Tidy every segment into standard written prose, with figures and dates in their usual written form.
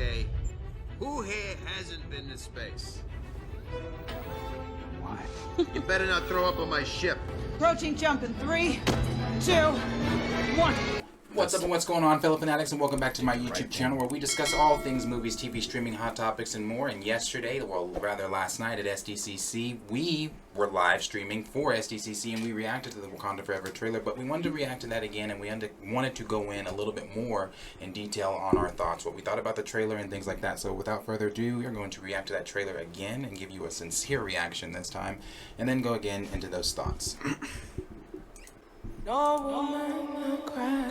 Okay, who here hasn't been to space? Why? You better not throw up on my ship. Approaching jump in 3, 2, 1. What's up and what's going on, fellow fanatics, and welcome back to my YouTube channel where we discuss all things movies, TV, streaming, hot topics, and more. And yesterday, well, rather last night at SDCC, we were live streaming for SDCC and we reacted to the Wakanda Forever trailer, but we wanted to react to that again and we wanted to go in a little bit more in detail on our thoughts, what we thought about the trailer and things like that. So without further ado, we're going to react to that trailer again and give you a sincere reaction this time, and then go again into those thoughts. No woman no cry.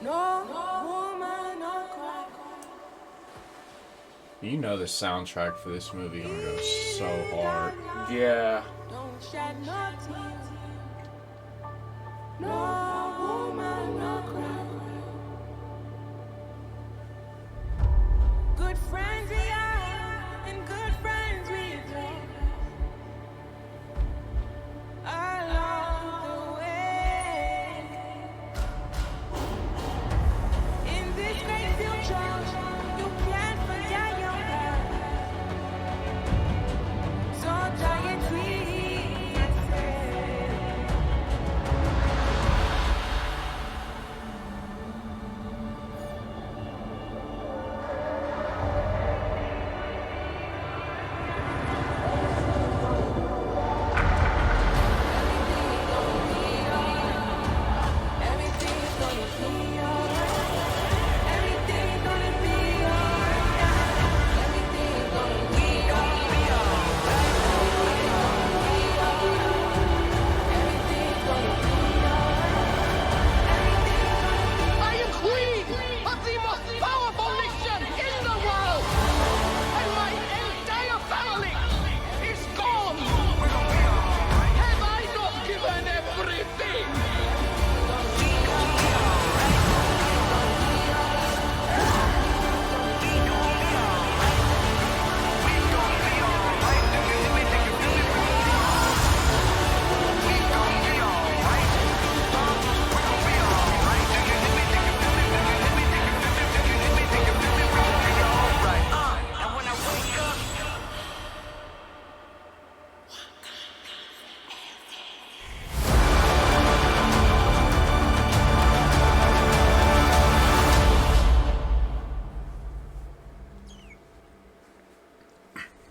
No woman no cry. You know the soundtrack for this movie gonna go so hard. Yeah. Don't shed no tears. No woman no cry. Good friends we are, and good friends we do. Along the way, in this great future, you can't forget your past. So giant trees say.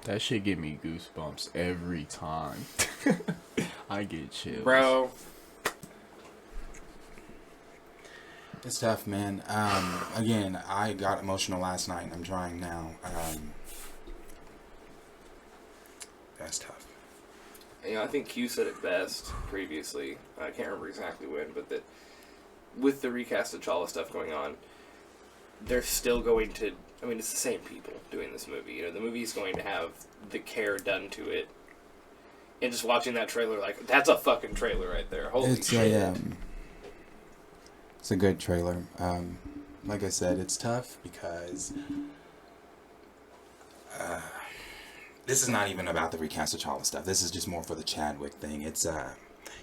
That shit give me goosebumps every time. I get chills. Bro. It's tough, man. Again, I got emotional last night and I'm trying now. That's tough. You know, I think Q said it best previously. I can't remember exactly when, but that with the recast of T'Challa stuff going on, they're still going to... I mean, it's the same people doing this movie. You know, the movie's going to have the care done to it. And just watching that trailer, like, that's a fucking trailer right there. Holy shit. It's a good trailer. Like I said, it's tough because this is not even about the recast of T'Challa stuff. This is just more for the Chadwick thing. It's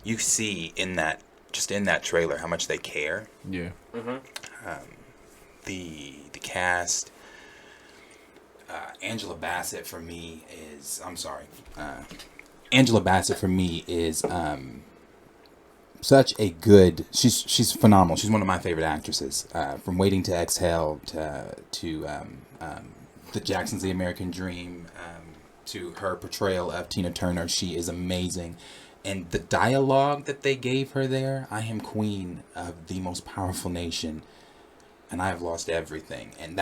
you see in that trailer how much they care. Yeah. The cast. Angela Bassett for me is such a good. She's phenomenal. She's one of my favorite actresses. From Waiting to Exhale to The Jackson's The American Dream, to her portrayal of Tina Turner. She is amazing. And the dialogue that they gave her there, I am queen of the most powerful nation, and I have lost everything. And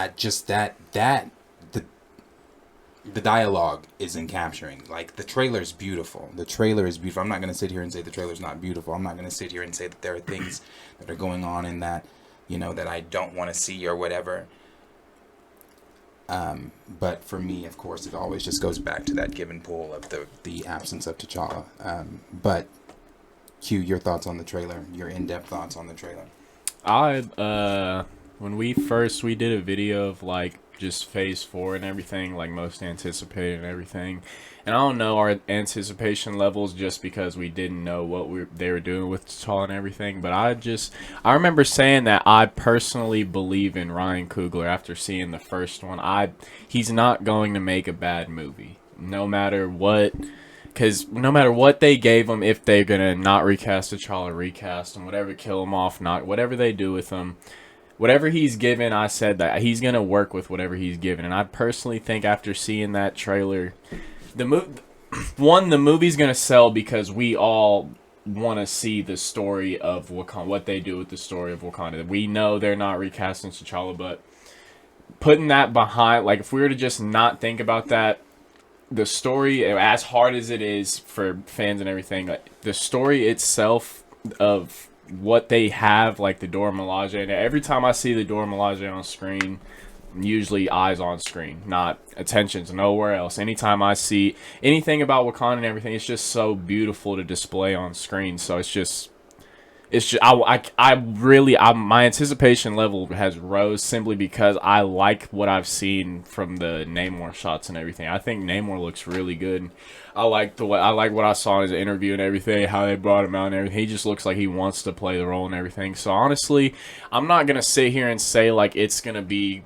the dialogue isn't capturing. Like, the trailer's beautiful. The trailer is beautiful. I'm not going to sit here and say the trailer's not beautiful. I'm not going to sit here and say that there are things that are going on in that, you know, that I don't want to see or whatever. But for me, of course, it always just goes back to that give and pull of the absence of T'Challa. But Q, your thoughts on the trailer, your in-depth thoughts on the trailer. When we did a video of like just Phase 4 and everything, like most anticipated and everything. And I don't know our anticipation levels just because we didn't know what they were doing with T'Challa and everything. But I remember saying that I personally believe in Ryan Coogler after seeing the first one. He's not going to make a bad movie, no matter what. Because no matter what they gave him, if they're going to not recast T'Challa, recast him, whatever, kill him off, not whatever they do with him. Whatever he's given, I said that he's going to work with whatever he's given. And I personally think after seeing that trailer, the movie's going to sell because we all want to see the story of Wakanda, what they do with the story of Wakanda. We know they're not recasting T'Challa, but putting that behind, like if we were to just not think about that, the story, as hard as it is for fans and everything, like, the story itself of what they have, like the Dora Milaje, and every time I see the Dora Milaje on screen, usually eyes on screen, not attention to nowhere else. Anytime I see anything about Wakanda and everything, it's just so beautiful to display on screen. So my anticipation level has rose simply because I like what I've seen from the Namor shots and everything. I think Namor looks really good. I like what I saw in his interview and everything, how they brought him out and everything. He just looks like he wants to play the role and everything. So honestly, I'm not gonna sit here and say like it's gonna be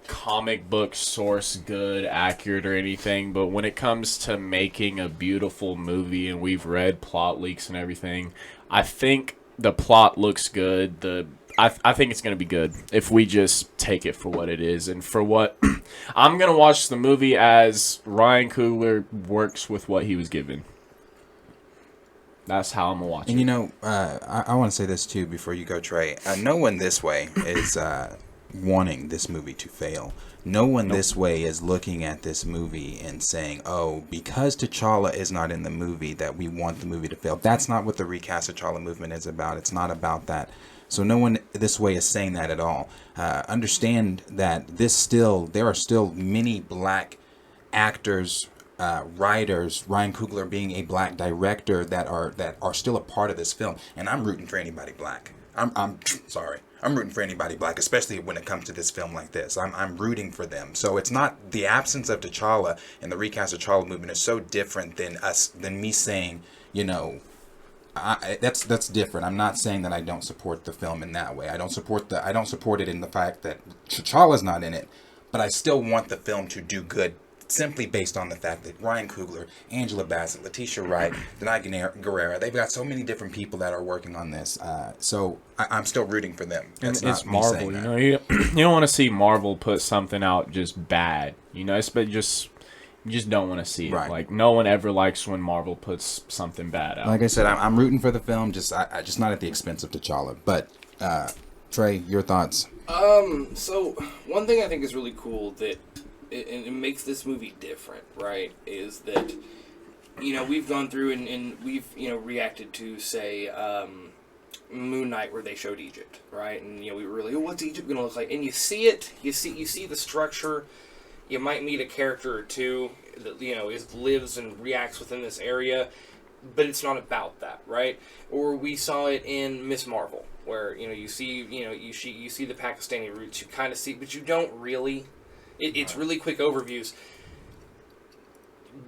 comic book source good, accurate or anything, but when it comes to making a beautiful movie, and we've read plot leaks and everything, I think the plot looks good. I think it's going to be good if we just take it for what it is. And for what I'm going to watch the movie as Ryan Coogler works with what he was given. That's how I'm going to watch it. And you know, I want to say this too before you go, Trey. No one this way is wanting this movie to fail. No one this way is looking at this movie and saying, oh, because T'Challa is not in the movie, that we want the movie to fail. That's not what the Recast T'Challa movement is about. It's not about that. So no one this way is saying that at all. Understand that there are still many black actors, writers, Ryan Coogler being a black director that are still a part of this film. And I'm rooting for anybody black. I'm sorry. I'm rooting for anybody black, especially when it comes to this film like this. I'm rooting for them. So it's not the absence of T'Challa and the Recast T'Challa movement is so different than me saying, you know, that's different. I'm not saying that I don't support the film in that way. I don't support it in the fact that T'Challa's not in it, but I still want the film to do good. Simply based on the fact that Ryan Coogler, Angela Bassett, Letitia Wright, Denai Guerrera, they've got so many different people that are working on this. So I'm still rooting for them. That's and it's not me Marvel, saying you that. know. You don't want to see Marvel put something out just bad, you know. You just don't want to see it. Right. Like no one ever likes when Marvel puts something bad out. Like I said, I'm rooting for the film, just not at the expense of T'Challa. But Trey, your thoughts? So one thing I think is really cool that it makes this movie different, right, is that, you know, we've gone through and we've, you know, reacted to, say, Moon Knight, where they showed Egypt, right, and, you know, we were really, what's Egypt going to look like, and you see it, you see the structure, you might meet a character or two that, you know, lives and reacts within this area, but it's not about that, right, or we saw it in Miss Marvel, where, you know, you see the Pakistani roots, you kind of see, but you don't really. It's really quick overviews.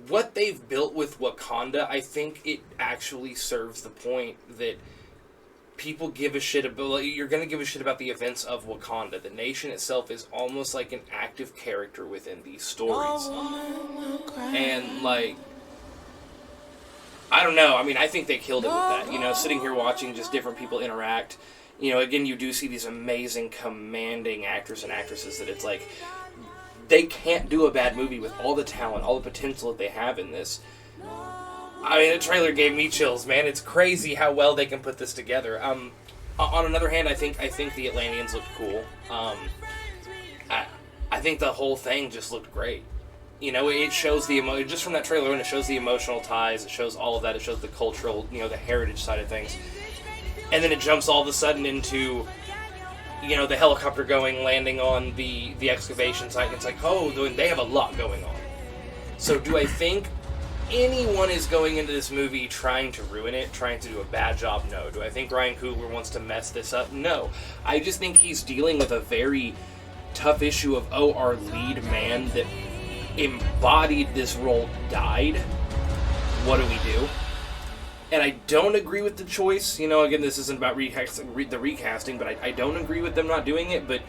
What they've built with Wakanda, I think it actually serves the point that people give a shit about. Like, you're going to give a shit about the events of Wakanda. The nation itself is almost like an active character within these stories. And, like, I don't know. I mean, I think they killed it with that. You know, sitting here watching just different people interact. You know, again, you do see these amazing, commanding actors and actresses that it's like, they can't do a bad movie with all the talent, all the potential that they have in this. I mean, the trailer gave me chills, man. It's crazy how well they can put this together. On another hand, I think the Atlanteans looked cool. I think the whole thing just looked great. You know, it shows just from that trailer, and it shows the emotional ties. It shows all of that. It shows the cultural, you know, the heritage side of things. And then it jumps all of a sudden into, you know, the helicopter landing on the excavation site, and it's like, oh, they have a lot going on. So do I think anyone is going into this movie trying to ruin it, trying to do a bad job? No. Do I think Ryan Coogler wants to mess this up? No. I just think he's dealing with a very tough issue of, oh, our lead man that embodied this role died. What do we do? And I don't agree with the choice. You know, again, this isn't about the recasting, but I don't agree with them not doing it. But,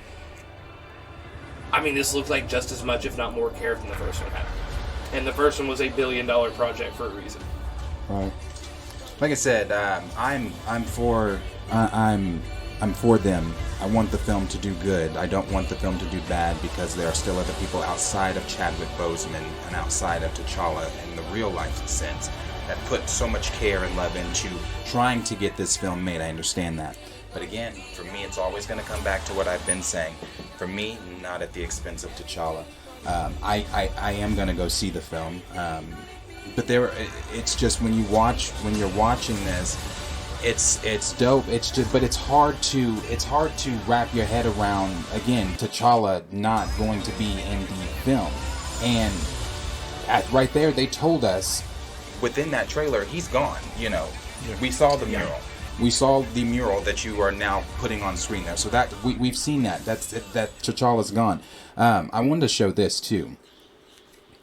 I mean, this looks like just as much, if not more, care than the first one had. And the first one was a $1 billion project for a reason. Right. Like I said, I'm for them. I want the film to do good. I don't want the film to do bad because there are still other people outside of Chadwick Boseman and outside of T'Challa in the real life sense that put so much care and love into trying to get this film made. I understand that. But again, for me, it's always going to come back to what I've been saying. For me, not at the expense of T'Challa. I am going to go see the film. But it's just when you're watching this, it's dope. It's just, but it's hard to wrap your head around, again, T'Challa not going to be in the film. And right there, they told us within that trailer, he's gone. You know, we saw the mural. We saw the mural that you are now putting on screen there. So that we've seen that. That T'Challa's gone. I wanted to show this too.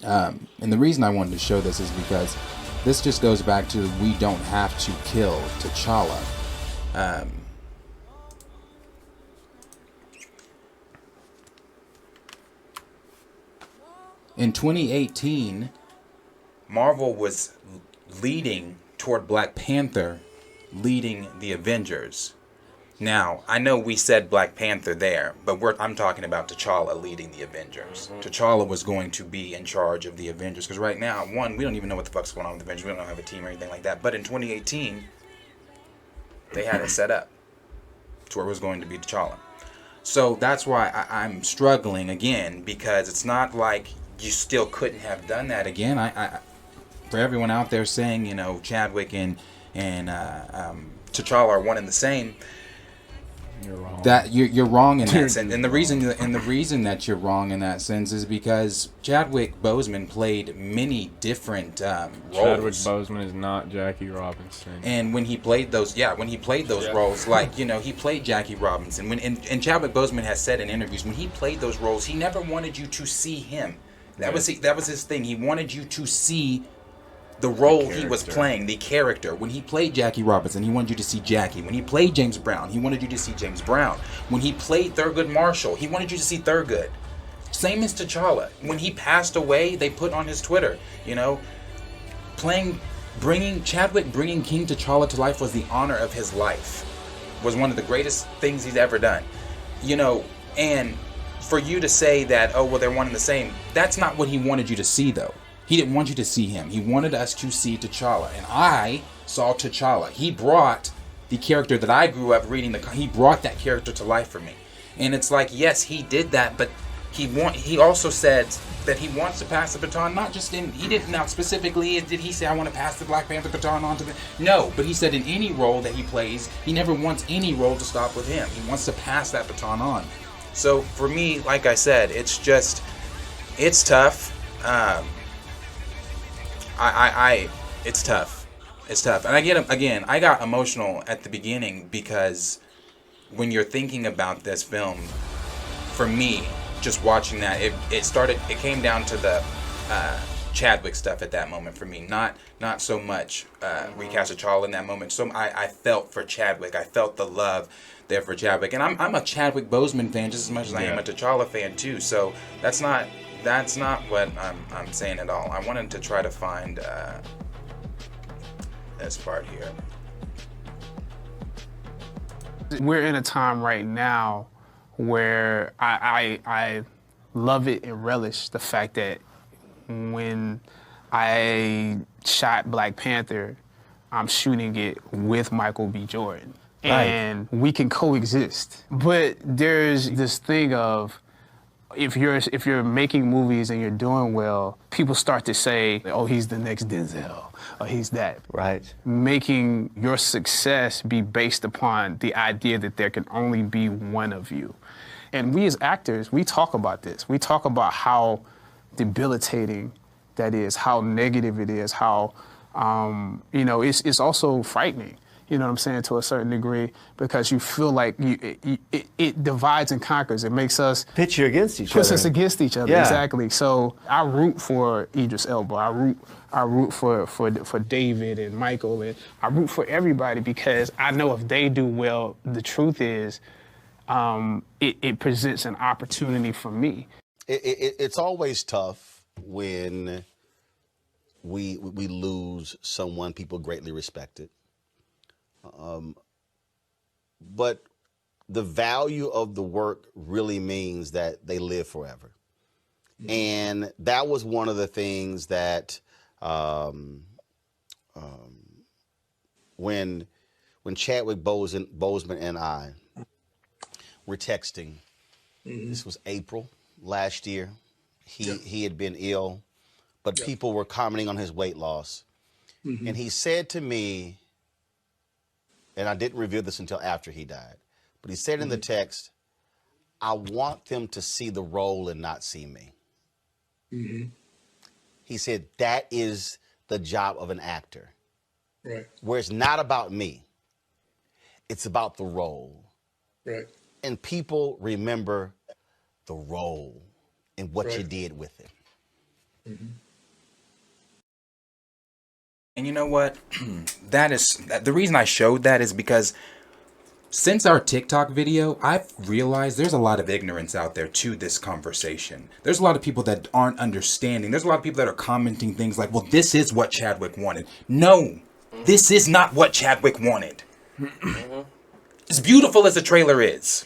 And the reason I wanted to show this is because this just goes back to we don't have to kill T'Challa. In 2018, Marvel was leading toward Black Panther leading the Avengers. Now, I know we said Black Panther there, but I'm talking about T'Challa leading the Avengers. Mm-hmm. T'Challa was going to be in charge of the Avengers, because right now, one, we don't even know what the fuck's going on with the Avengers. We don't have a team or anything like that. But in 2018, they had it set up to where it was going to be T'Challa. So that's why I'm struggling again, because it's not like you still couldn't have done that again. I for everyone out there saying, you know, Chadwick and T'Challa are one and the same. You're wrong. That you're wrong in that sense, and the reason that you're wrong in that sense is because Chadwick Boseman played many different roles. Chadwick Boseman is not Jackie Robinson. And when he played those, roles, like, you know, he played Jackie Robinson. And Chadwick Boseman has said in interviews, when he played those roles, he never wanted you to see him. That was his thing. He wanted you to see the role he was playing, the character. When he played Jackie Robinson, he wanted you to see Jackie. When he played James Brown, he wanted you to see James Brown. When he played Thurgood Marshall, he wanted you to see Thurgood. Same as T'Challa. When he passed away, they put on his Twitter, you know, Chadwick bringing King T'Challa to life was the honor of his life. Was one of the greatest things he's ever done. You know, and for you to say that, oh, well, they're one and the same, that's not what he wanted you to see, though. He didn't want you to see him. He wanted us to see T'Challa. And I saw T'Challa. He brought the character that I grew up reading. He brought that character to life for me. And it's like, yes, he did that, but he also said that he wants to pass the baton, not just in, he didn't, now specifically, did he say, I want to pass the Black Panther baton on to the, no, but he said in any role that he plays, he never wants any role to stop with him. He wants to pass that baton on. So for me, like I said, it's just, it's tough. It's tough. It's tough. And I got emotional at the beginning because when you're thinking about this film, for me, just watching that, it came down to the Chadwick stuff at that moment for me. Not so much recast T'Challa in that moment. So I felt for Chadwick. I felt the love there for Chadwick. And I'm a Chadwick Boseman fan just as much as I am a T'Challa fan too. So that's not what I'm saying at all. I wanted to try to find this part here. We're in a time right now where I love it and relish the fact that when I shot Black Panther, I'm shooting it with Michael B. Jordan. Right. And we can coexist. But there's this thing of, if you're making movies and you're doing well, people start to say, oh, he's the next Denzel, or he's that. Right. Making your success be based upon the idea that there can only be one of you. And we as actors, we talk about this. We talk about how debilitating that is, how negative it is, how, it's also frightening. You know what I'm saying, to a certain degree, because you feel like it divides and conquers. It makes us pit you against each puts other. us against each other. Yeah. Exactly. So I root for Idris Elba. I root for David and Michael, and I root for everybody because I know if they do well, the truth is, it presents an opportunity for me. It's always tough when we lose someone people greatly respected. But the value of the work really means that they live forever. And that was one of the things that when Chadwick Boseman and I were texting, this was April last year. He had been ill, but people were commenting on his weight loss. And he said to me, and I didn't reveal this until after he died, but he said in the text, I want them to see the role and not see me. He said, that is the job of an actor. Right. Where it's not about me. It's about the role. Right. And people remember the role and what you did with it. And you know what? That is the reason I showed that is because since our TikTok video, I've realized there's a lot of ignorance out there to this conversation. There's a lot of people that aren't understanding. There's a lot of people that are commenting things like, well, this is what Chadwick wanted. No, this is not what Chadwick wanted. As beautiful as the trailer is,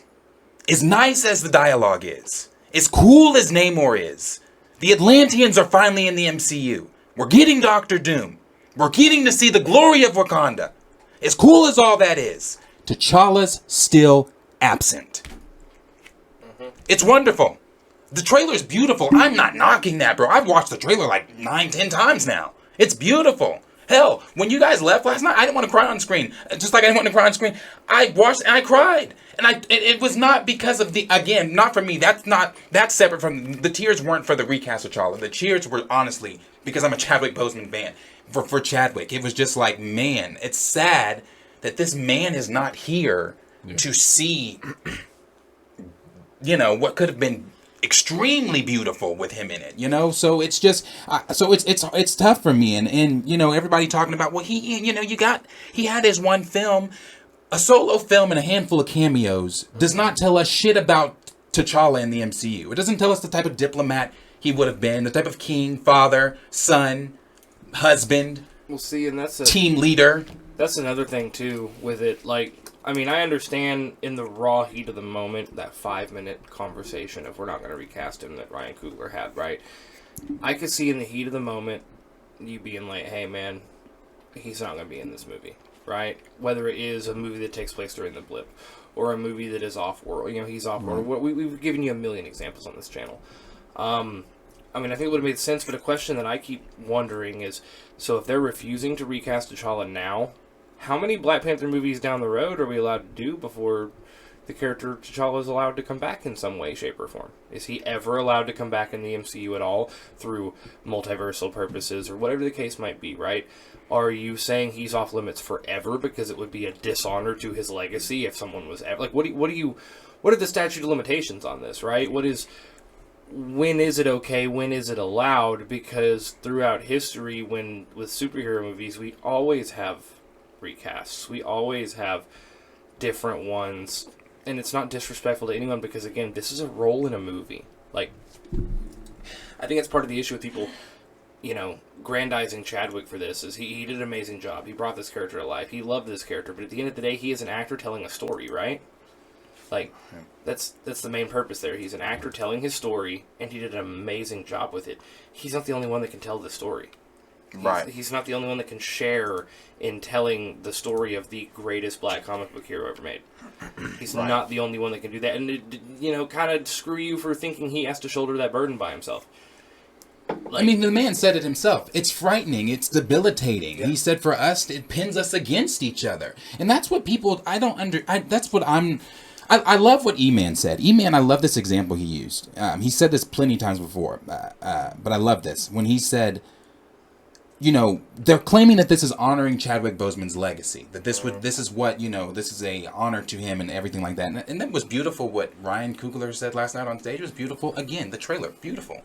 as nice as the dialogue is, as cool as Namor is, the Atlanteans are finally in the MCU. We're getting Doctor Doom. We're getting to see the glory of Wakanda. As cool as all that is, T'Challa's still absent. It's wonderful. The trailer's beautiful. I'm not knocking that, bro. I've watched the trailer like 9-10 times now. It's beautiful. Hell, when you guys left last night, I didn't want to cry on screen. Just like I didn't want to cry on screen. I watched and I cried. And it was not because of the, again, not for me. That's separate from, the tears weren't for the recast of T'Challa. The tears were honestly because I'm a Chadwick Boseman fan. For Chadwick, it was just like, man, it's sad that this man is not here to see, what could have been extremely beautiful with him in it, so it's just it's tough for me, and everybody talking about, well, he had his one film, a solo film and a handful of cameos does not tell us shit about T'Challa in the MCU. It doesn't tell us the type of diplomat he would have been, the type of king, father, son, husband, Well, see, and that's team leader. That's another thing too with it. Like, I mean, I understand in the raw heat of the moment that 5-minute conversation, if we're not going to recast him, that Ryan Coogler had, right? I could see in the heat of the moment you being like, "Hey, man, he's not going to be in this movie," right? Whether it is a movie that takes place during the blip or a movie that is off-world, he's off-world. We've given you a million examples on this channel. I mean, I think it would have made sense, but a question that I keep wondering is, so if they're refusing to recast T'Challa now, how many Black Panther movies down the road are we allowed to do before the character T'Challa is allowed to come back in some way, shape, or form? Is he ever allowed to come back in the MCU at all through multiversal purposes or whatever the case might be, right? Are you saying he's off limits forever because it would be a dishonor to his legacy if someone was ever... Like, what are the statute of limitations on this, right? When is it okay? When is it allowed? Because throughout history, with superhero movies, we always have recasts. We always have different ones. And it's not disrespectful to anyone because, again, this is a role in a movie. Like, I think that's part of the issue with people, grandizing Chadwick for this, is he did an amazing job. He brought this character to life. He loved this character. But at the end of the day, he is an actor telling a story, right? Like, that's the main purpose there. He's an actor telling his story, and he did an amazing job with it. He's not the only one that can tell the story. Right. He's not the only one that can share in telling the story of the greatest black comic book hero ever made. He's not the only one that can do that. And, kind of screw you for thinking he has to shoulder that burden by himself. Like, I mean, the man said it himself. It's frightening. It's debilitating. Yeah. He said for us, it pins us against each other. And that's what people, I love what E-Man said. E-Man, I love this example he used. He said this plenty of times before, but I love this. When he said, you know, they're claiming that this is honoring Chadwick Boseman's legacy. That this is what, you know, this is a honor to him and everything like that. And that was beautiful what Ryan Coogler said last night on stage. It was beautiful. Again, the trailer, beautiful.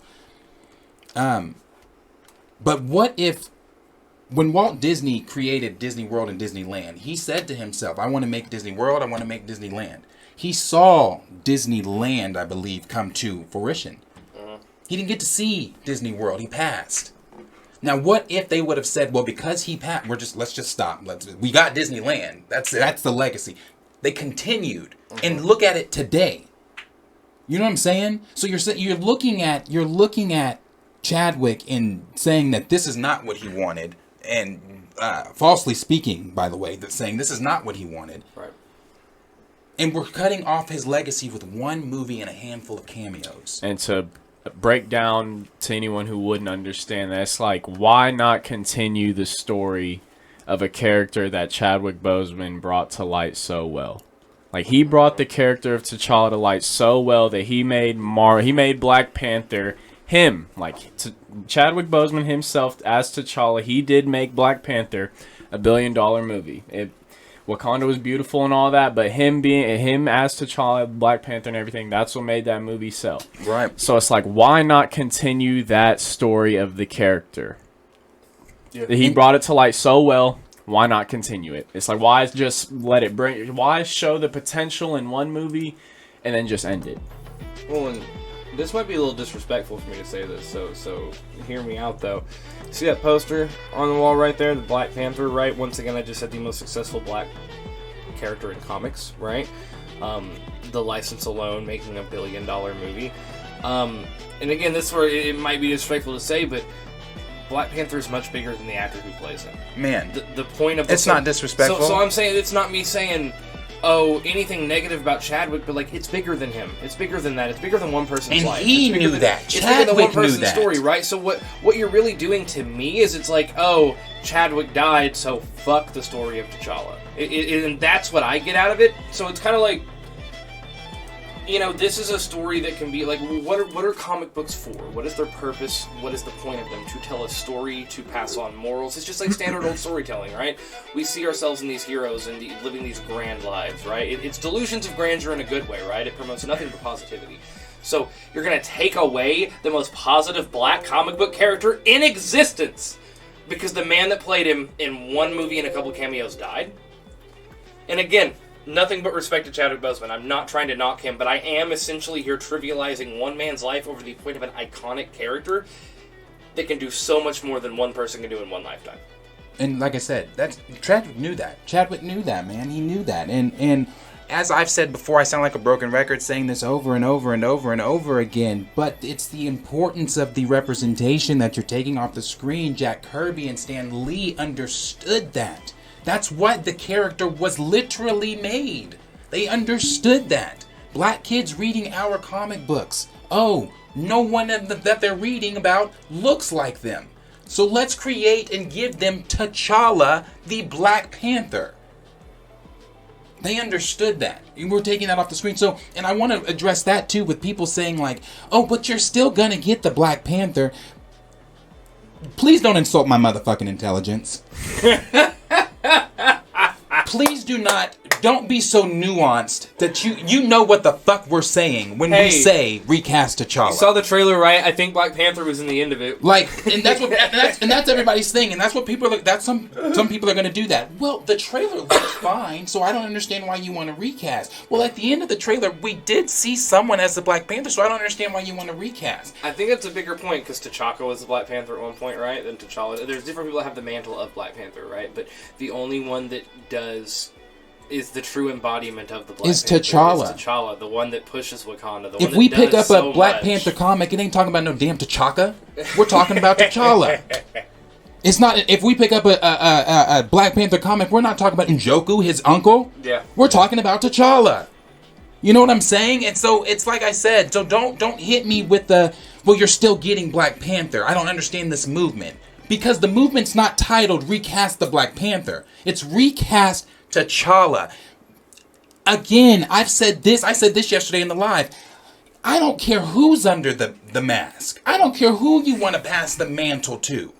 But what if, when Walt Disney created Disney World and Disneyland, he said to himself, I want to make Disney World, I want to make Disneyland. He saw Disneyland, I believe, come to fruition. He didn't get to see Disney World. He passed. Now, what if they would have said, well, because he passed, let's just stop. We got Disneyland. That's the legacy. They continued. And look at it today. You know what I'm saying? So you're looking at Chadwick and saying that this is not what he wanted, and falsely speaking, by the way, that saying this is not what he wanted. Right. And we're cutting off his legacy with one movie and a handful of cameos. And to break down to anyone who wouldn't understand that, it's like, why not continue the story of a character that Chadwick Boseman brought to light so well? Like, he brought the character of T'Challa to light so well that he made Black Panther him. Like, Chadwick Boseman himself as T'Challa, he did make Black Panther a $1 billion movie. Wakanda was beautiful and all that, but him as T'Challa, Black Panther and everything, that's what made that movie sell. Right. So it's like, why not continue that story of the character? Yeah. He brought it to light so well, why not continue it? It's like, why just why show the potential in one movie and then just end it? Well, and this might be a little disrespectful for me to say this, so hear me out, though. See that poster on the wall right there, the Black Panther, right? Once again, I just said the most successful black character in comics, right? The license alone making a $1 billion movie. And again, this is where it might be disrespectful to say, but Black Panther is much bigger than the actor who plays him. Man, the point of it's not disrespectful. So I'm saying, it's not me saying, oh, anything negative about Chadwick, but like, it's bigger than him. It's bigger than that. It's bigger than one person's life. And he knew that. It's bigger than one person's that. story, right? So what you're really doing to me is, it's like, oh, Chadwick died, so fuck the story of T'Challa. And that's what I get out of it. So it's kind of like, you know, this is a story that can be like, what are comic books for? What is their purpose? What is the point of them? To tell a story, to pass on morals. It's just like standard old storytelling, right? We see ourselves in these heroes and living these grand lives, right? It's delusions of grandeur in a good way, right? It promotes nothing but positivity. So you're going to take away the most positive black comic book character in existence because the man that played him in one movie and a couple cameos died? And again, nothing but respect to Chadwick Boseman. I'm not trying to knock him, but I am essentially here trivializing one man's life over the point of an iconic character that can do so much more than one person can do in one lifetime. And like I said, Chadwick knew that. Chadwick knew that, man. He knew that. And as I've said before, I sound like a broken record saying this over and over and over and over again, but it's the importance of the representation that you're taking off the screen. Jack Kirby and Stan Lee understood that. That's what the character was literally made. They understood that. Black kids reading our comic books. Oh, no one that they're reading about looks like them. So let's create and give them T'Challa, the Black Panther. They understood that. We're taking that off the screen. So, and I want to address that too with people saying like, oh, but you're still going to get the Black Panther. Please don't insult my motherfucking intelligence. Please don't be so nuanced that you know what the fuck we're saying when we say recast T'Challa. You saw the trailer, right? I think Black Panther was in the end of it. Like, and that's everybody's thing, and that's what people are. That's some people are going to do that. Well, the trailer looks fine, so I don't understand why you want to recast. Well, at the end of the trailer, we did see someone as the Black Panther, so I don't understand why you want to recast. I think that's a bigger point because T'Chaka was the Black Panther at one point, right? Than T'Challa. There's different people that have the mantle of Black Panther, right? But the only one that is the true embodiment of the Black Panther. T'Challa. Is T'Challa, the one that pushes Wakanda. If we pick up a Black Panther comic, it ain't talking about no damn T'Chaka. We're talking about T'Challa. It's not. If we pick up a Black Panther comic, we're not talking about Njoku, his uncle. Yeah. We're talking about T'Challa. You know what I'm saying? And so it's like I said. So don't hit me with the, well, you're still getting Black Panther. I don't understand this movement because the movement's not titled Recast the Black Panther. It's Recast T'Challa. Again, I said this yesterday in the live. I don't care who's under the mask. I don't care who you want to pass the mantle to.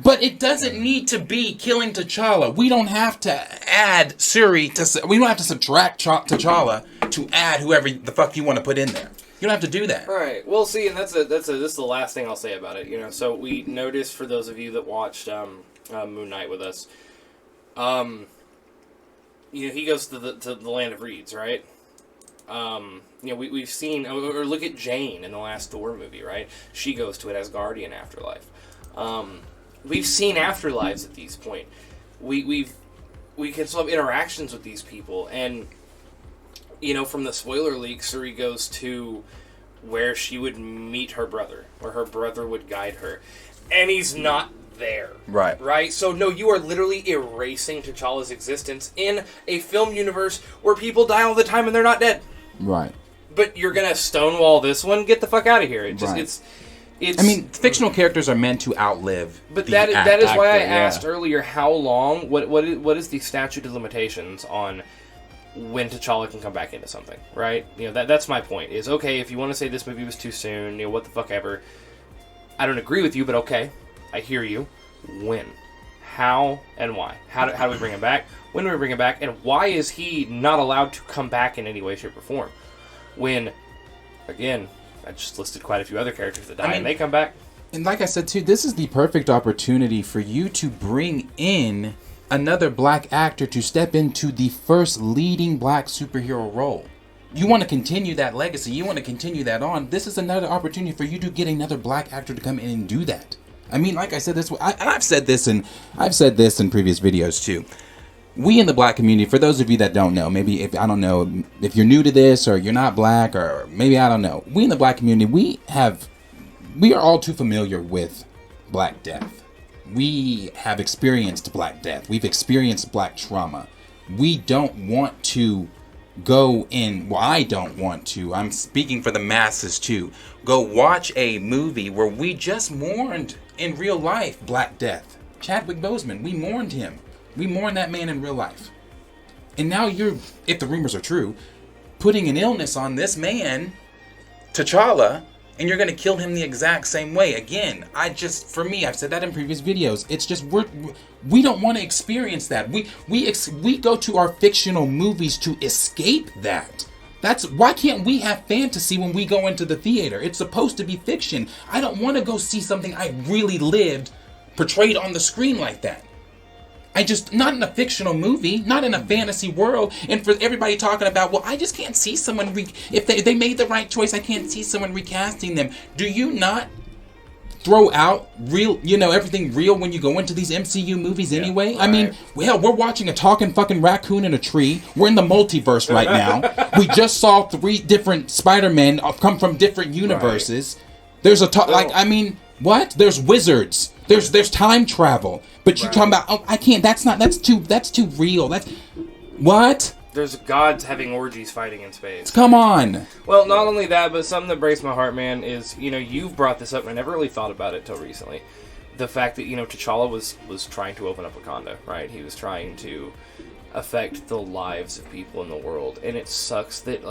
But it doesn't need to be killing T'Challa. We don't have to add Shuri we don't have to subtract T'Challa to add whoever the fuck you want to put in there. You don't have to do that. Right. Well, see, and this is the last thing I'll say about it. You know, so we noticed, for those of you that watched Moon Knight with us, you know, he goes to the land of reeds, right? You know, we've seen, or look at Jane in the last Thor movie, right? She goes to an Asgardian afterlife. We've seen afterlives at this point. We can still have interactions with these people, and you know, from the spoiler leak, Shuri goes to where she would meet her brother, where her brother would guide her, and he's not there. Right. Right? So, no, you are literally erasing T'Challa's existence in a film universe where people die all the time and they're not dead. Right. But you're gonna stonewall this one? Get the fuck out of here. It just, Right. it's... I mean, fictional characters are meant to outlive. But the that is why I actor, yeah. asked earlier, how long, what is the statute of limitations on when T'Challa can come back into something, right? You know, that's my point, is, okay, if you want to say this movie was too soon, you know, what the fuck ever, I don't agree with you, but okay, I hear you. When? How and why? How do we bring him back? When do we bring him back? And why is he not allowed to come back in any way, shape, or form? When, again, I just listed quite a few other characters that die and they come back. And like I said, too, this is the perfect opportunity for you to bring in another black actor to step into the first leading black superhero role. You want to continue that legacy. You want to continue that on. This is another opportunity for you to get another black actor to come in and do that. I mean, like I said, I've said this in previous videos too. We in the black community, for those of you that don't know, maybe if you're new to this or you're not black, or maybe I don't know. We in the black community, we are all too familiar with Black Death. We have experienced Black Death. We've experienced black trauma. We don't want to go in, well, I don't want to, I'm speaking for the masses too, go watch a movie where we just mourned in real life Black Death. Chadwick Boseman, we mourned him. We mourned that man in real life. And now you're, if the rumors are true, putting an illness on this man, T'Challa, and you're going to kill him the exact same way. Again, for me, I've said that in previous videos. It's just, we don't want to experience that. We go to our fictional movies to escape that. Why can't we have fantasy when we go into the theater? It's supposed to be fiction. I don't want to go see something I really lived portrayed on the screen like that. Not in a fictional movie, not in a fantasy world. And for everybody talking about, well, I just can't see someone, if they made the right choice, I can't see someone recasting them. Do you not throw out real, everything real when you go into these MCU movies anyway? I mean, hell, we're watching a talking fucking raccoon in a tree. We're in the multiverse right now. We just saw 3 different Spider-Men come from different universes. Right. There's what? There's wizards. There's time travel. But you're talking about, oh, I can't, that's too real. What? There's gods having orgies fighting in space. Come on. Well, not only that, but something that breaks my heart, man, is, you've brought this up, and I never really thought about it till recently. The fact that, T'Challa was trying to open up Wakanda, right? He was trying to affect the lives of people in the world. And it sucks that,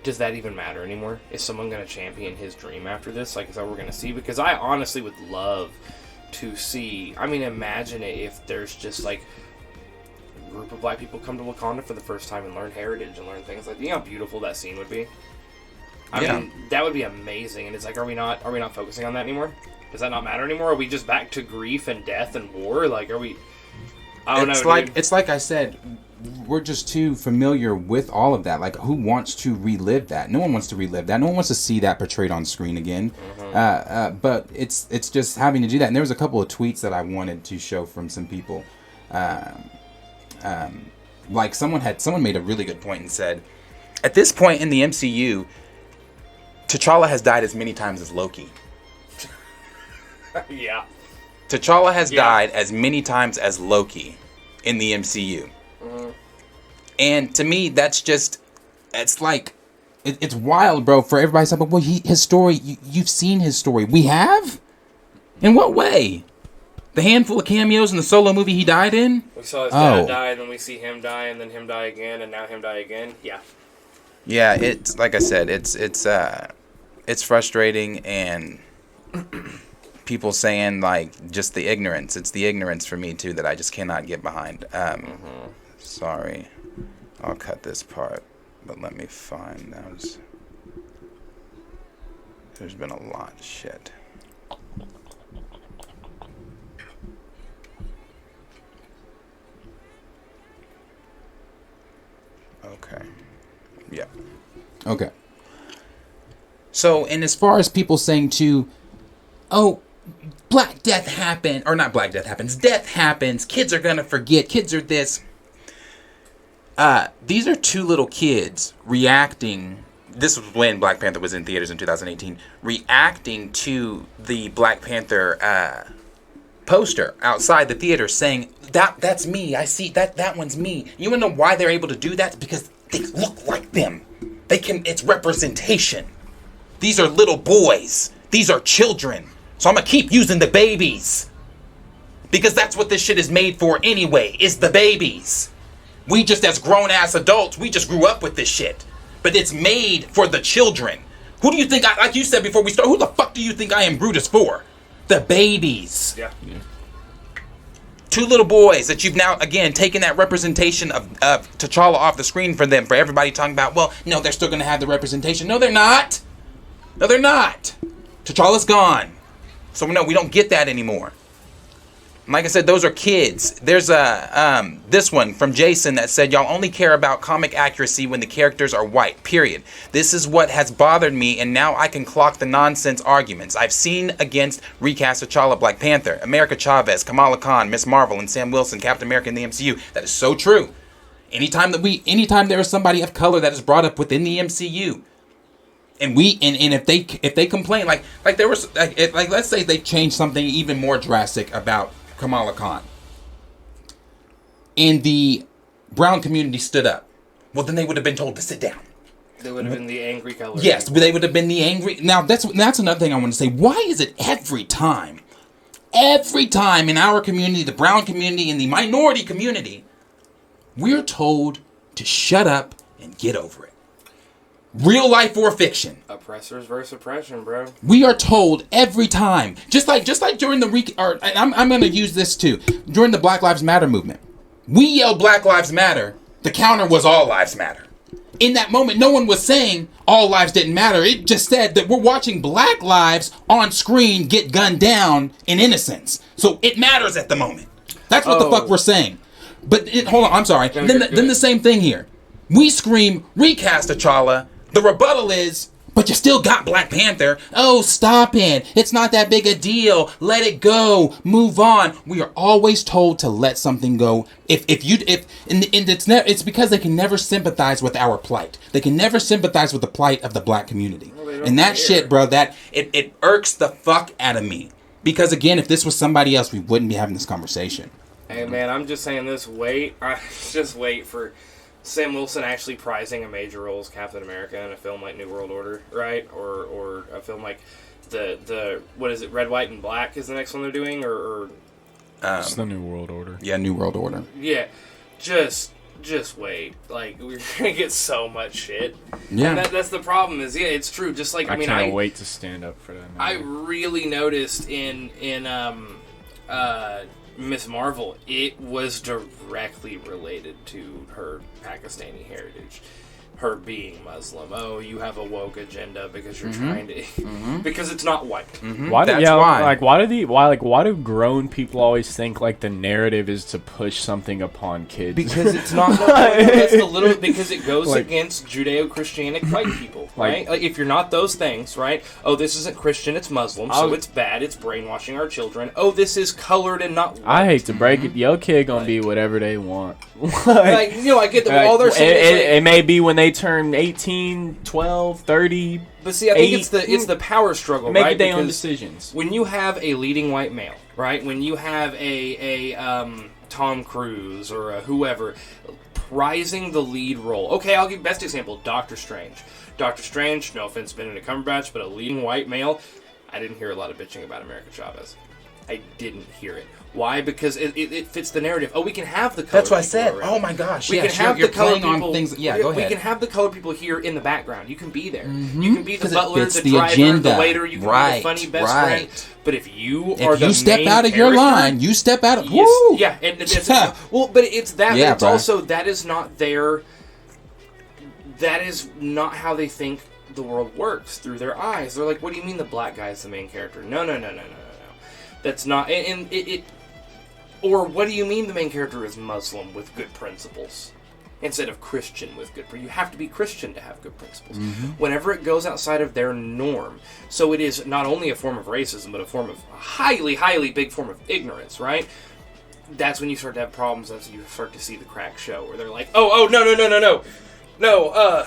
does that even matter anymore? Is someone going to champion his dream after this? Is that what we're going to see? Because I honestly would love to see, imagine if there's just, a group of black people come to Wakanda for the first time and learn heritage and learn things how beautiful that scene would be. I mean, that would be amazing. And it's are we not focusing on that anymore? Does that not matter anymore? Are we just back to grief and death and war? Are we? I don't know. It's like I said, we're just too familiar with all of that. Who wants to relive that? No one wants to relive that. No one wants to see that portrayed on screen again. Mm-hmm. But it's just having to do that. And there was a couple of tweets that I wanted to show from some people. Someone made a really good point and said, at this point in the MCU, T'Challa has died as many times as Loki. Yeah. T'Challa has died as many times as Loki in the MCU. Mm-hmm. And to me, that's just, it's wild, bro, for everybody to say, well, his story, you've seen his story. We have? In what way? The handful of cameos in the solo movie he died in? We saw his dad die, and then we see him die, and then him die again, and now him die again. Yeah. Yeah, it's like I said, it's frustrating, and people saying like just the ignorance. It's the ignorance for me too that I just cannot get behind. Sorry, I'll cut this part, but let me find those. There's been a lot of shit. Okay. Yeah. Okay. So, and as far as people saying too, oh, Black Death happened, or not Black Death happens, death happens, kids are gonna forget, kids are this. These are two little kids reacting. This was when Black Panther was in theaters in 2018, reacting to the Black Panther poster outside the theater saying, that's me, I see, that one's me. You wanna know why they're able to do that? Because they look like them. It's representation. These are little boys. These are children. So I'm gonna keep using the babies. Because that's what this shit is made for anyway, is the babies. We just as grown-ass adults, we just grew up with this shit. But it's made for the children. Who do you think, like you said before we start, who the fuck do you think I am Brutus for? The babies. Yeah. Two little boys that you've now, again, taken that representation of T'Challa off the screen for them. For everybody talking about, well, no, they're still going to have the representation. No, they're not. No, they're not. T'Challa's gone. So, no, we don't get that anymore. Like I said, those are kids. There's this one from Jason that said, y'all only care about comic accuracy when the characters are white, period. This is what has bothered me, and now I can clock the nonsense arguments I've seen against recast T'Challa, Black Panther, America Chavez, Kamala Khan, Miss Marvel, and Sam Wilson, Captain America in the MCU. That is so true. Anytime there is somebody of color that is brought up within the MCU, and if they complain, like there was like let's say they changed something even more drastic about Kamala Khan, and the brown community stood up, well, then they would have been told to sit down. They would have been the angry color. Yes, they would have been the angry. Now, that's another thing I want to say. Why is it every time in our community, the brown community and the minority community, we're told to shut up and get over it? Real life or fiction. Oppressors versus oppression, bro. We are told every time, just like during I'm going to use this too. During the Black Lives Matter movement, we yelled Black Lives Matter. The counter was All Lives Matter. In that moment, no one was saying all lives didn't matter. It just said that we're watching black lives on screen get gunned down in innocence. So it matters at the moment. That's what the fuck we're saying. But hold on, I'm sorry. Then the same thing here. We scream recast T'Challa. The rebuttal is, but you still got Black Panther. Oh, stop it. It's not that big a deal. Let it go. Move on. We are always told to let something go. It's because they can never sympathize with our plight. They can never sympathize with the plight of the black community. Well, and that shit, bro, that it irks the fuck out of me. Because again, if this was somebody else, we wouldn't be having this conversation. Hey man, I'm just saying this. Just wait for Sam Wilson actually prizing a major role as Captain America in a film like New World Order, right? Or a film like the what is it, Red, White, and Black is the next one they're doing, or it's the New World Order. Yeah, New World Order. Yeah, just wait. Like, we're gonna get so much shit. Yeah, and that's the problem. Is it's true. Just like I can't wait to stand up for that. I really noticed in Miss Marvel, it was directly related to her Pakistani heritage, her being Muslim. Oh, you have a woke agenda because you're trying to, because it's not white. Why do grown people always think like the narrative is to push something upon kids? Because it's not. That's the little because it goes against Judeo-Christianic white people, right? Like if you're not those things, right? Oh, this isn't Christian, it's Muslim, so it's bad. It's brainwashing our children. Oh, this is colored and not white. I hate to break it, your kid gonna be whatever they want. I get that all they're saying. It may be when they turn 18, 12, 30. But see, I think it's the power struggle, right? Make their own decisions. When you have a leading white male, right? When you have a Tom Cruise or a whoever prizing the lead role. Okay, I'll give best example, Doctor Strange. Doctor Strange, no offense, Benedict Cumberbatch, but a leading white male. I didn't hear a lot of bitching about America Chavez. I didn't hear it. Why? Because it fits the narrative. Oh, we can have the color. That's what I people said. around. Oh my gosh! We Yes, can have you're the color playing people. on things. Yeah, go ahead. We can have the color people here in the background. You can be there. You can be the 'Cause it butler, fits the the driver, agenda. the waiter. You can be Right, the funny best right. friend. But if you are If the you step main out of your character, line, you step out of. yes, Woo! yeah, and it's well, but it's that. Yeah, but it's bruh. also that is not their. That is not how they think the world works through their eyes. They're like, "What do you mean the black guy is the main character?" No. That's not. And it. Or what do you mean the main character is Muslim with good principles instead of Christian with good principles? You have to be Christian to have good principles. Whenever it goes outside of their norm, so it is not only a form of racism, but a form of a highly, highly big form of ignorance, right? That's when you start to have problems as you start to see the crack show, where they're like, oh, no,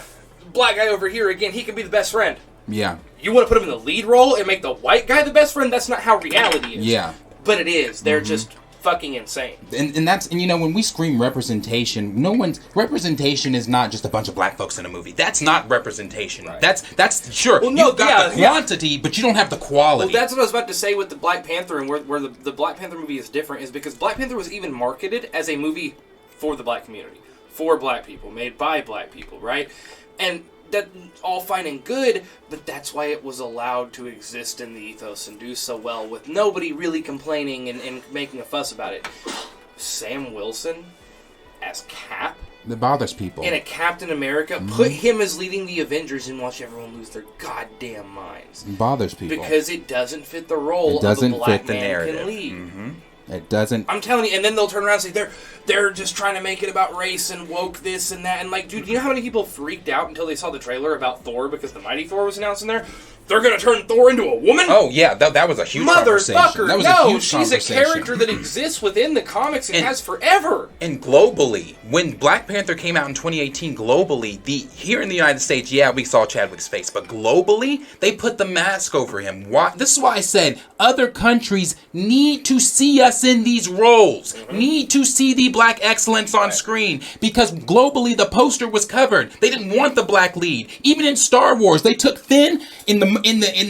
black guy over here, again, he can be the best friend. Yeah. You want to put him in the lead role and make the white guy the best friend? That's not how reality is. Yeah. But it is. They're just fucking insane. And that's, and you know, when we scream representation, representation is not just a bunch of black folks in a movie. That's not representation. Right. That's sure. Well, no, you've got the yeah. quantity, but you don't have the quality. Well, that's what I was about to say with the Black Panther, and where the Black Panther movie is different is because Black Panther was even marketed as a movie for the black community, for black people, made by black people, right? And that's all fine and good, but that's why it was allowed to exist in the ethos and do so well with nobody really complaining and making a fuss about it. Sam Wilson as Cap that bothers people. in a Captain America, put him as leading the Avengers and watch everyone lose their goddamn minds. It bothers people. Because it doesn't fit the role It doesn't of a black fit the man narrative. can lead. It doesn't. I'm telling you, and then they'll turn around and say they're just trying to make it about race and woke this and that, and like, dude, you know how many people freaked out until they saw the trailer about Thor because the Mighty Thor was announced in there? They're gonna turn Thor into a woman? Oh yeah, that was a huge conversation. Motherfucker! That was No, a huge she's a conversation. character that exists within the comics and And- has forever. And globally, when Black Panther came out in 2018, globally, here in the United States, yeah, we saw Chadwick's face, but globally, they put the mask over him. Why? This is why I said other countries need to see us in these roles, need to see the black excellence on screen, because globally the poster was covered. They didn't want the black lead. Even in Star Wars, they took Finn in the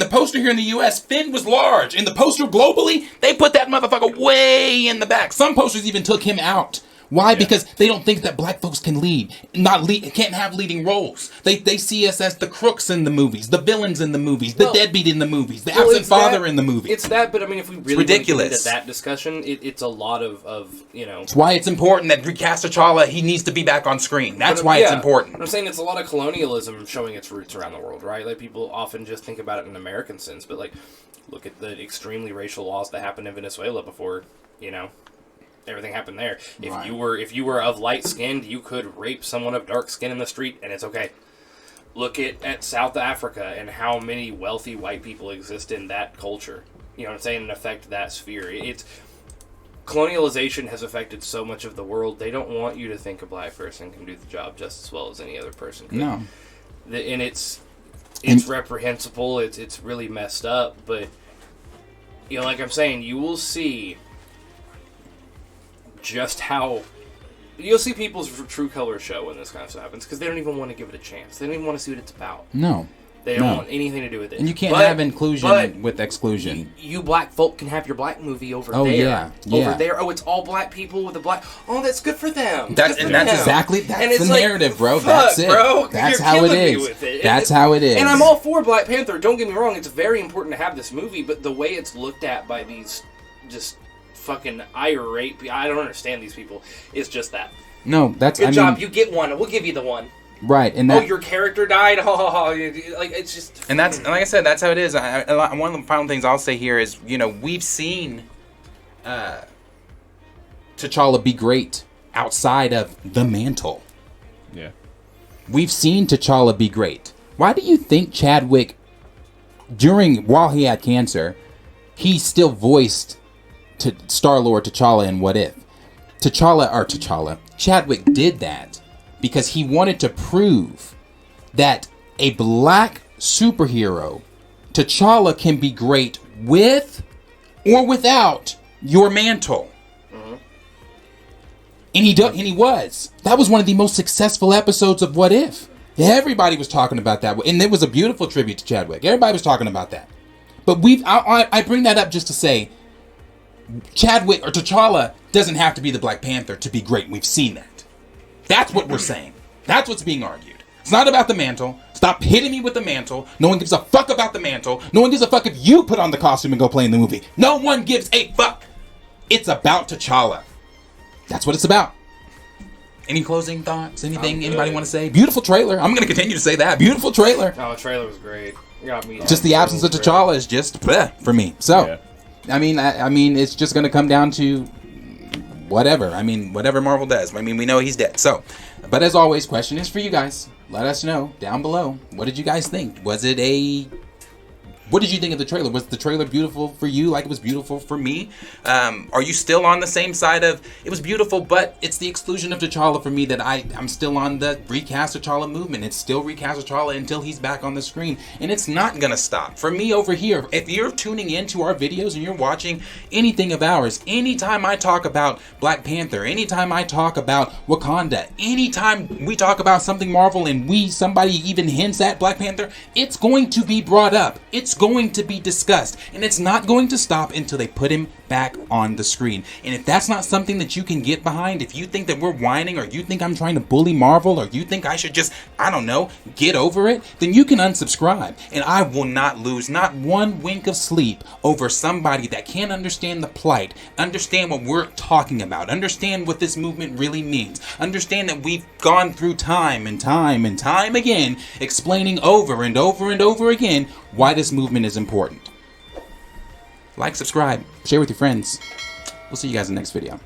poster here in the U.S. Finn was large. In the poster globally, they put that motherfucker way in the back. Some posters even took him out. Why? Yeah. Because they don't think that black folks can can't have leading roles. They see us as the crooks in the movies, the villains in the movies, the deadbeat in the movies, the absent father in the movies. It's that, but I mean, if we really ridiculous. Get into that discussion, it's a lot of you know. It's why it's important that recast T'Challa. He needs to be back on screen. That's why it's important. I'm saying it's a lot of colonialism showing its roots around the world, right? Like people often just think about it in an American sense, but like look at the extremely racial laws that happened in Venezuela before, you know. Everything happened there. If you were of light skinned, you could rape someone of dark skin in the street, and it's okay. Look at South Africa and how many wealthy white people exist in that culture. You know what I'm saying? And affect that sphere. It's colonialization has affected so much of the world. They don't want you to think a black person can do the job just as well as any other person could. No. And it's reprehensible. It's really messed up. But you know, like I'm saying, you will see. Just how you'll see people's true colors show when this kind of stuff happens because they don't even want to give it a chance. They don't even want to see what it's about. No, they don't want anything to do with it. And you can't have inclusion with exclusion. You black folk can have your black movie over there. Oh yeah, over there. Oh, it's all black people with a black. Oh, that's good for them. That's exactly the narrative, bro. That's it. Bro, that's how it is. That's how it is. And I'm all for Black Panther. Don't get me wrong. It's very important to have this movie, but the way it's looked at by these just fucking irate people, I don't understand these people. It's just that. No, that's good job. You get one. We'll give you the one. Right, and that, your character died. Like it's just. And that's, like I said, that's how it is. One of the final things I'll say here is, you know, we've seen T'Challa be great outside of the mantle. Yeah. We've seen T'Challa be great. Why do you think Chadwick, while he had cancer, he still voiced to Star-Lord T'Challa in What If? Chadwick did that because he wanted to prove that a black superhero, T'Challa, can be great with or without your mantle. Mm-hmm. And he was. That was one of the most successful episodes of What If. Everybody was talking about that, and it was a beautiful tribute to Chadwick. Everybody was talking about that. But I bring that up just to say, Chadwick or T'Challa doesn't have to be the Black Panther to be great. We've seen that. That's what we're saying. That's what's being argued. It's not about the mantle. Stop hitting me with the mantle. No one gives a fuck about the mantle. No one gives a fuck if you put on the costume and go play in the movie. No one gives a fuck. It's about T'Challa. That's what it's about. Any closing thoughts? Anything anybody want to say? Beautiful trailer. I'm going to continue to say that. Beautiful trailer. Oh, the trailer was great. It got me. Just the absence of T'Challa is just bleh for me. So, I mean, it's just going to come down to whatever. I mean, whatever Marvel does. I mean, we know he's dead. So, but as always, question is for you guys. Let us know down below. What did you guys think? What did you think of the trailer? Was the trailer beautiful for you like it was beautiful for me? Are you still on the same side of it was beautiful, but it's the exclusion of T'Challa for me that I'm still on the recast T'Challa movement. It's still recast T'Challa until he's back on the screen. And it's not going to stop. For me over here, if you're tuning into our videos and you're watching anything of ours, anytime I talk about Black Panther, anytime I talk about Wakanda, anytime we talk about something Marvel and somebody even hints at Black Panther, it's going to be brought up. It's going to be discussed, and it's not going to stop until they put him back on the screen. And if that's not something that you can get behind, if you think that we're whining, or you think I'm trying to bully Marvel, or you think I should just, I don't know, get over it, then you can unsubscribe. And I will not lose not one wink of sleep over somebody that can't understand the plight, understand what we're talking about, understand what this movement really means, understand that we've gone through time and time and time again, explaining over and over and over again why this movement is important. Like, subscribe, share with your friends. We'll see you guys in the next video.